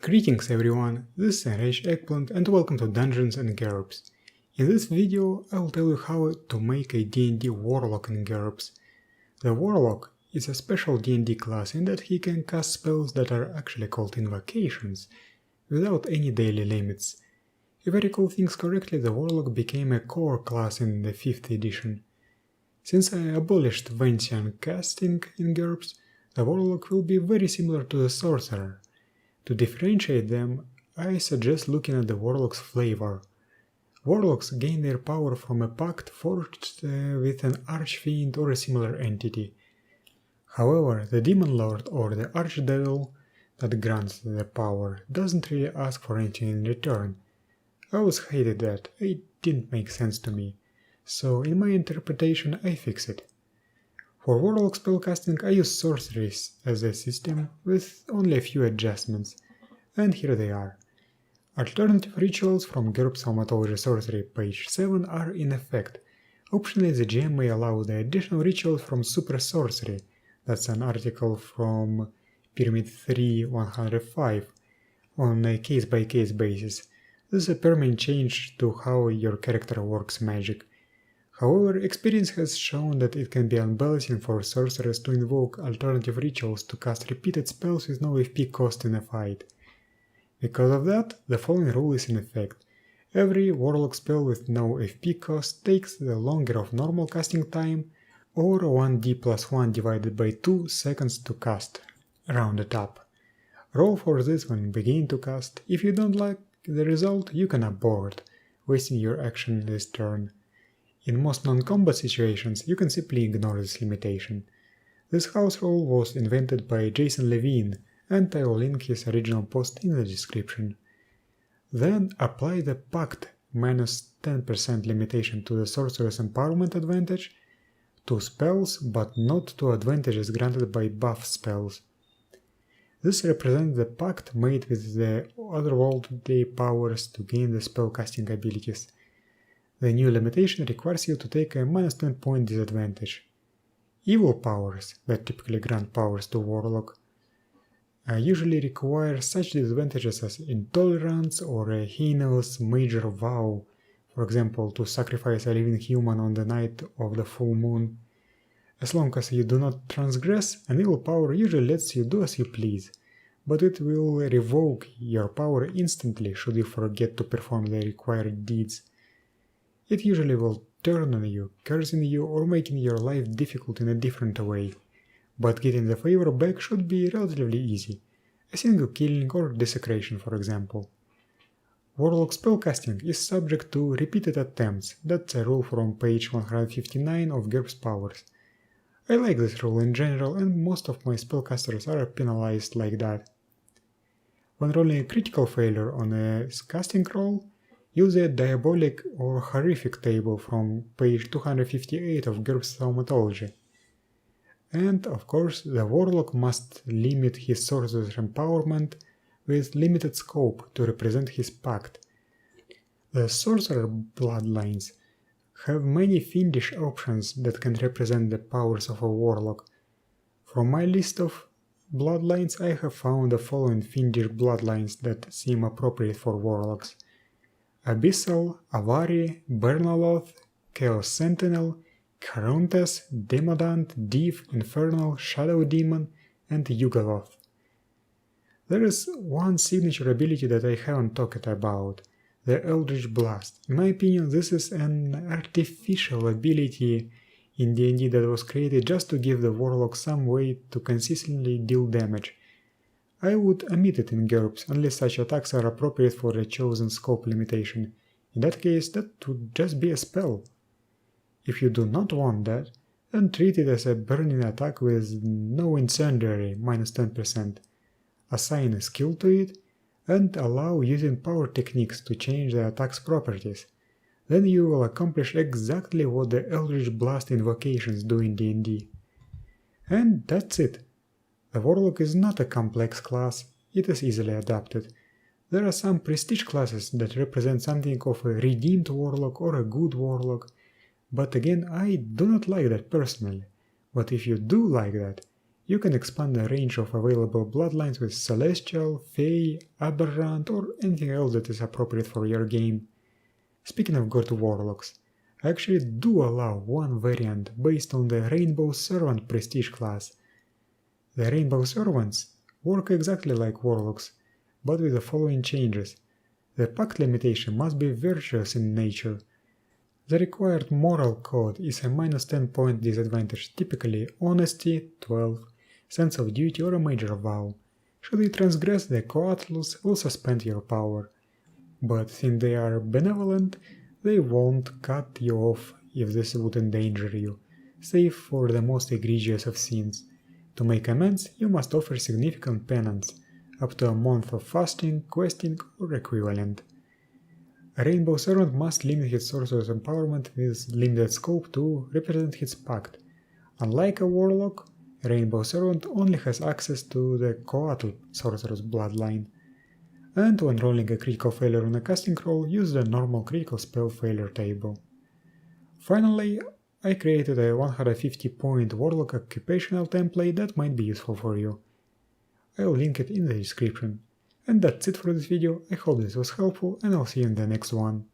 Greetings everyone, this is Enraged Eggplant and welcome to Dungeons and GURPS. In this video I will tell you how to make a D&D Warlock in GURPS. The Warlock is a special D&D class in that he can cast spells that are actually called invocations, without any daily limits. If I recall things correctly, the Warlock became a core class in the 5th edition. Since I abolished Vancian casting in GURPS, the Warlock will be very similar to the Sorcerer. To differentiate them, I suggest looking at the Warlock's flavor. Warlocks gain their power from a pact forged with an Archfiend or a similar entity. However, the Demon Lord or the Archdevil that grants the power doesn't really ask for anything in return. I always hated that, it didn't make sense to me, so in my interpretation I fix it. For Warlock spellcasting I use sorceries as a system with only a few adjustments, and here they are. Alternative rituals from GURPS Thaumatology Sorcery page 7 are in effect. Optionally the GM may allow the additional rituals from Super Sorcery, that's an article from Pyramid 3 105, on a case-by-case basis. This is a permanent change to how your character works magic. However, experience has shown that it can be unbalancing for sorcerers to invoke alternative rituals to cast repeated spells with no FP cost in a fight. Because of that, the following rule is in effect. Every Warlock spell with no FP cost takes the longer of normal casting time, or 1d plus 1 divided by 2 seconds to cast, rounded up. Roll for this when beginning to cast. If you don't like the result, you can abort, wasting your action this turn. In most non-combat situations, you can simply ignore this limitation. This house rule was invented by Jason Levine, and I will link his original post in the description. Then apply the Pact minus 10% limitation to the Sorcerer's Empowerment advantage, to spells but not to advantages granted by buff spells. This represents the Pact made with the otherworldly powers to gain the spellcasting abilities. The new limitation requires you to take a minus 10 point disadvantage. Evil powers, that typically grant powers to Warlock, usually require such disadvantages as intolerance or a heinous major vow, for example to sacrifice a living human on the night of the full moon. As long as you do not transgress, an evil power usually lets you do as you please, but it will revoke your power instantly should you forget to perform the required deeds. It usually will turn on you, cursing you or making your life difficult in a different way, but getting the favor back should be relatively easy, a single killing or desecration for example. Warlock spellcasting is subject to repeated attempts, that's a rule from page 159 of GURPS powers. I like this rule in general and most of my spellcasters are penalized like that. When rolling a critical failure on a casting roll, use a diabolic or horrific table from page 258 of GURPS Thaumatology. And of course, the Warlock must limit his Sorcerer's Empowerment with limited scope to represent his pact. The Sorcerer Bloodlines have many fiendish options that can represent the powers of a Warlock. From my list of bloodlines I have found the following fiendish bloodlines that seem appropriate for Warlocks. Abyssal, Avari, Bernaloth, Chaos Sentinel, Carontes, Demodant, Div, Infernal, Shadow Demon, and Yugoloth. There is one signature ability that I haven't talked about, the Eldritch Blast. In my opinion, this is an artificial ability in D&D that was created just to give the Warlock some way to consistently deal damage. I would omit it in GURPS unless such attacks are appropriate for a chosen scope limitation. In that case, that would just be a spell. If you do not want that, then treat it as a burning attack with no incendiary, minus 10%. Assign a skill to it, and allow using power techniques to change the attack's properties. Then you will accomplish exactly what the Eldritch Blast invocations do in D&D. And that's it. The Warlock is not a complex class, it is easily adapted. There are some prestige classes that represent something of a redeemed Warlock or a good Warlock, but again I do not like that personally. But if you do like that, You can expand the range of available bloodlines with Celestial, Fey, Aberrant, or anything else that is appropriate for your game. Speaking of go-to Warlocks, I actually do allow one variant based on the Rainbow Servant prestige class. The Rainbow Servants work exactly like Warlocks, but with the following changes. The pact limitation must be virtuous in nature. The required moral code is a -10 point disadvantage, typically honesty, 12, sense of duty, or a major vow. Should you transgress, the Coatlus will suspend your power. But since they are benevolent, they won't cut you off if this would endanger you, save for the most egregious of sins. To make amends, you must offer significant penance, up to a month of fasting, questing, or equivalent. A Rainbow Servant must limit his sorcerer's empowerment with limited scope to represent his pact. Unlike a Warlock, a Rainbow Servant only has access to the Coatl Sorcerer's Bloodline. And when rolling a critical failure on a casting roll, use the normal critical spell failure table. Finally, I created a 150 point Warlock Occupational template that might be useful for you. I'll link it in the description. And that's it for this video. I hope this was helpful, and I'll see you in the next one.